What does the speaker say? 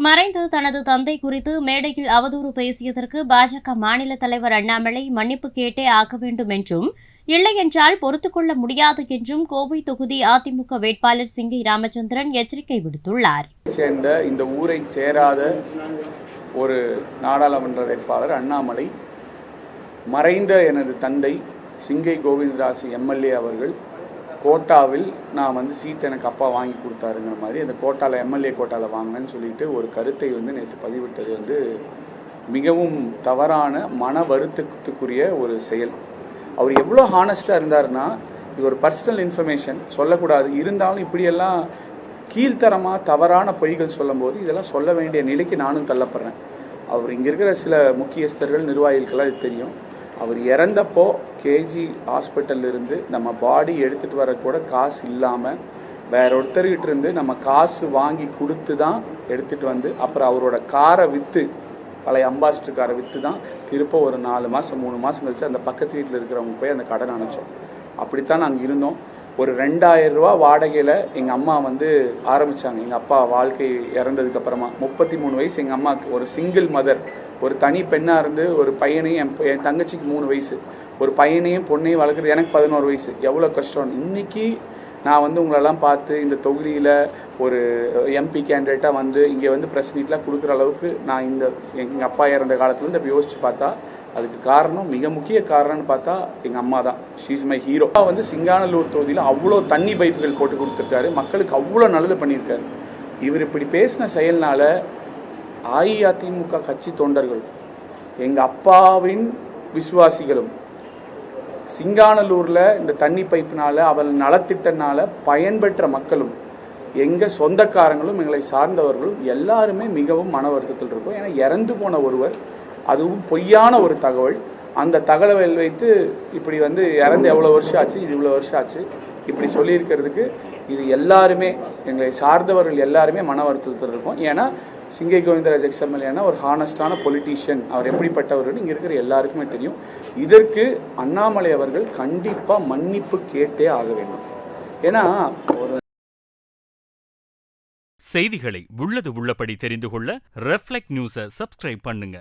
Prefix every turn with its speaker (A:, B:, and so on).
A: மறைந்த தனது தந்தை குறித்து மேடையில் அவதூறு பேசியதற்கு பாஜக மாநில தலைவர் அண்ணாமலை மன்னிப்பு கேட்டே ஆக வேண்டும் என்றும், இல்லையென்றால் பொறுத்துக் கொள்ள முடியாது என்றும் கோவை தொகுதி அதிமுக வேட்பாளர் சிங்கை ராமச்சந்திரன் எச்சரிக்கை விடுத்துள்ளார்.
B: சேர்ந்த இந்த ஊரை சேராத ஒரு நாடாளுமன்ற வேட்பாளர் அண்ணாமலை மறைந்த எனது தந்தை சிங்கை கோவிந்தராஜ் எம்எல்ஏ அவர்கள் கோட்டாவில் நான் சீட் எனக்கு அப்பா வாங்கி கொடுத்தாருங்கிற மாதிரி அந்த கோட்டாவில் எம்எல்ஏ கோட்டாவில் வாங்கினேன்னு சொல்லிட்டு ஒரு கருத்தை நேற்று பதிவிட்டது மிகவும் தவறான மன வருத்தத்துக்குரிய ஒரு செயல். அவர் எவ்வளோ ஹானஸ்டாக இருந்தாருன்னா, இது ஒரு பர்சனல் இன்ஃபர்மேஷன் சொல்லக்கூடாது, இருந்தாலும் இப்படியெல்லாம் கீழ்த்தரமாக தவறான பொய்கள் சொல்லும்போது இதெல்லாம் சொல்ல வேண்டிய நிலைக்கு நானும் தள்ளப்படுறேன். அவர் இங்கே இருக்கிற சில முக்கியஸ்தர்கள் நிர்வாகிகளுக்கெல்லாம் இது தெரியும். அவர் இறந்தப்போ கேஜி ஹாஸ்பிட்டல்ல இருந்து நம்ம பாடி எடுத்துகிட்டு வர கூட காசு இல்லாமல் வேற ஒருத்தர்கிட்ட இருந்து நம்ம காசு வாங்கி கொடுத்து தான் எடுத்துகிட்டு வந்து அப்புறம் அவரோட காரை விற்று பழைய அம்பாசிடர் காரை விற்று தான் திருப்ப ஒரு 4 மாதம் 3 மாதம் கழிச்சு அந்த பக்கத்து வீட்டில் இருக்கிறவங்க போய் அந்த கடன் அணைச்சோம். அப்படித்தான் நாங்கள் இருந்தோம். ஒரு 2000 ரூபா வாடகையில் எங்கள் அம்மா ஆரம்பித்தாங்க. எங்கள் அப்பா வாழ்க்கை இறந்ததுக்கு அப்புறமா 33 வயசு எங்கள் அம்மாவுக்கு. ஒரு சிங்கிள் மதர், ஒரு தனி பெண்ணாக இருந்து ஒரு பையனையும் என் தங்கச்சிக்கு 3 வயசு, ஒரு பையனையும் பொண்ணையும் வளர்க்குறது எனக்கு 11 வயசு. எவ்வளோ கஷ்டம். இன்றைக்கி நான் உங்களெல்லாம் பார்த்து இந்த தொகுதியில் ஒரு எம்பி கேண்டிடேட்டாக இங்கே ப்ரெஸ் மீட்லாம் கொடுக்குற அளவுக்கு நான் எங்கள் அப்பா இறந்த காலத்துலேருந்து அப்படி யோசித்து பார்த்தா அதுக்கு காரணம், மிக முக்கிய காரணம்னு பார்த்தா எங்கள் அம்மா தான். She is my hero. Singanallur தொகுதியில் அவ்வளோ தண்ணி பைப்புகள் போட்டு கொடுத்துருக்காரு, மக்களுக்கு அவ்வளோ நல்லது பண்ணியிருக்காரு. இவர் இப்படி பேசின செயல்னால அஇஅதிமுக கட்சி தொண்டர்கள், எங்கள் அப்பாவின் விசுவாசிகளும், சிங்கானல்லூரில் இந்த தண்ணி பைப்பினால் அவள் நலத்திட்டனால பயன்பெற்ற மக்களும், எங்கள் சொந்தக்காரங்களும் எங்களை சார்ந்தவர்களும் எல்லாருமே மிகவும் மன வருத்தத்தில் இருக்கும். ஏன்னா இறந்து போன ஒருவர், அதுவும் பொய்யான ஒரு தகவல், அந்த தகவலை வைத்து இப்படி இறந்து எவ்வளோ வருஷம் ஆச்சு, இது இவ்வளோ வருஷம் ஆச்சு இப்படி சொல்லியிருக்கிறதுக்கு இது எல்லாருமே எங்களை சார்ந்தவர்கள் எல்லாருமே மன வருத்தத்தில் இருக்கும். ஏன்னா சிங்கை கோவிந்தராஜ் எக்ஸ்எம்எல்ஏனா ஒரு ஹானஸ்டான பொலிட்டீஷியன், அவர் எப்படிப்பட்டவர்கள் இங்கே இருக்கிற எல்லாருக்குமே தெரியும். இதற்கு அண்ணாமலை அவர்கள் கண்டிப்பாக மன்னிப்பு கேட்டே ஆக வேண்டும். ஏன்னா ஒரு
C: செய்திகளை உள்ளது உள்ளபடி தெரிந்து கொள்ள ரெஃப்ளெக்ட் நியூஸை சப்ஸ்கிரைப் பண்ணுங்க.